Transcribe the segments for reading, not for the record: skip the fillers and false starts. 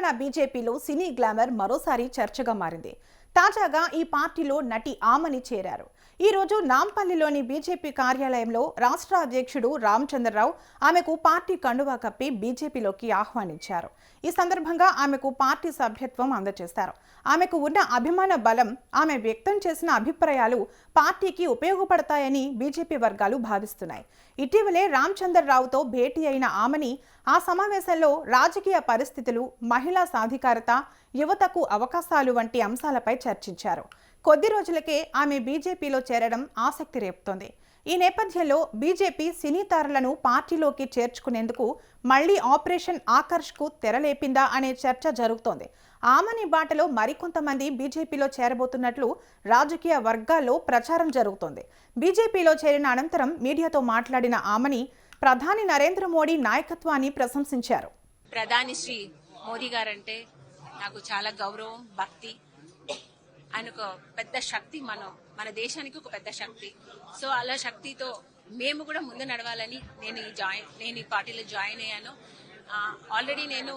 తెలంగాణ బీజేపీలో సినీ గ్లామర్ మరోసారి చర్చగా మారింది. తాజాగా ఈ పార్టీలో నటి ఆమని చేరారు. ఈ రోజు నాంపల్లిలోని బీజేపీ కార్యాలయంలో రాష్ట్ర అధ్యక్షుడు రామచంద్రరావు ఆమెకు పార్టీ కండువా కప్పి బీజేపీలోకి ఆహ్వానించారు. ఈ సందర్భంగా ఆమెకు పార్టీ సభ్యత్వం అందజేశారు. ఆమెకు ఉన్న అభిమాన బలం, ఆమె వ్యక్తం చేసిన అభిప్రాయాలు పార్టీకి ఉపయోగపడతాయని బీజేపీ వర్గాలు భావిస్తున్నాయి. ఇటీవలే రామచంద్రరావుతో భేటీ అయిన ఆమని ఆ సమావేశంలో రాజకీయ పరిస్థితులు, మహిళా సాధికారత, యువతకు అవకాశాలు వంటి అంశాలపై చర్చించారు. కొద్ది రోజులకే ఆమె బీజేపీలో చేరడం ఆసక్తి రేపుతోంది. ఈ నేపథ్యంలో బీజేపీ సినీ తారలను పార్టీలోకి చేర్చుకునేందుకు మళ్లీ ఆపరేషన్ ఆకర్ష్కు తెరలేపిందా అనే చర్చ జరుగుతోంది. ఆమని బాటలో మరికొంతమంది బీజేపీలో చేరబోతున్నట్లు రాజకీయ వర్గాల్లో ప్రచారం జరుగుతోంది. బీజేపీలో చేరిన అనంతరం మీడియాతో మాట్లాడిన ఆమని ప్రధాని నరేంద్ర మోడీ నాయకత్వాన్ని ప్రశంసించారు. ప్రధాని శ్రీ మోదీ గారంటే నాకు చాలా గౌరవం, భక్తి. ఆయన ఒక పెద్ద శక్తి, మన దేశానికి ఒక పెద్ద శక్తి. సో అలా శక్తితో మేము కూడా ముందు నడవాలని నేను ఈ పార్టీలో జాయిన్ అయ్యాను. ఆల్రెడీ నేను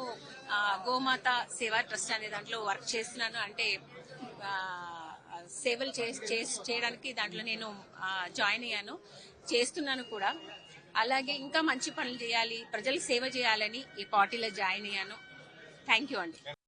గోమాత సేవా ట్రస్ట్ అనే దాంట్లో వర్క్ చేస్తున్నాను. అంటే సేవలు చేయడానికి దాంట్లో నేను జాయిన్ అయ్యాను, చేస్తున్నాను కూడా. అలాగే ఇంకా మంచి పనులు చేయాలి, ప్రజలకు సేవ చేయాలని ఈ పార్టీలో జాయిన్ అయ్యాను. థ్యాంక్ యూ అండి.